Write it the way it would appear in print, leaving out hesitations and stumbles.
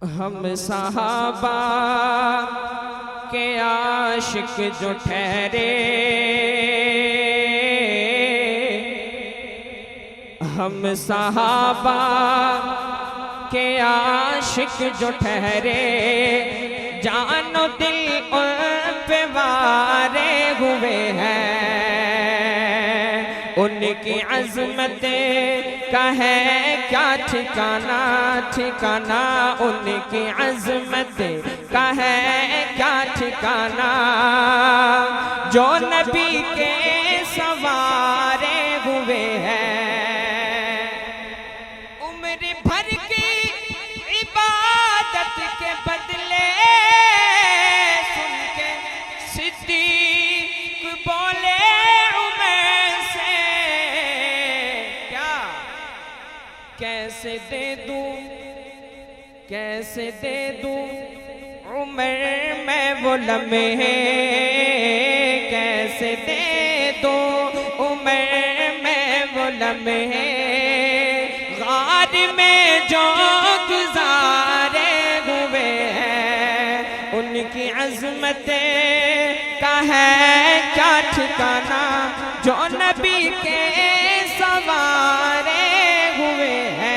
ہم صحابہ کے عاشق جو ٹھہرے، ہم صحابہ کے عاشق جو ٹھہرے، جان و دل ان پہ وارے ہوئے ہیں۔ ان کی عظمت کا ہے کیا ٹھکانہ، ٹھکانہ ان کی عظمت کا ہے کیا ٹھکانہ، جو نبی کے سوارے ہوئے ہیں۔ عمر بھر کی عبادت کے بدلے سن کے صدیق بولے عمر سے، کیا کیسے دے دوں، کیسے دے دوں عمر میں وہ لمحے، کیسے دے دوں عمر میں وہ لمحے، غار میں جو گزارے ہوئے ہیں۔ ان کی عظمت کا ہے کیا ٹھکانہ، جو نبی کے سوارے ہوئے ہیں۔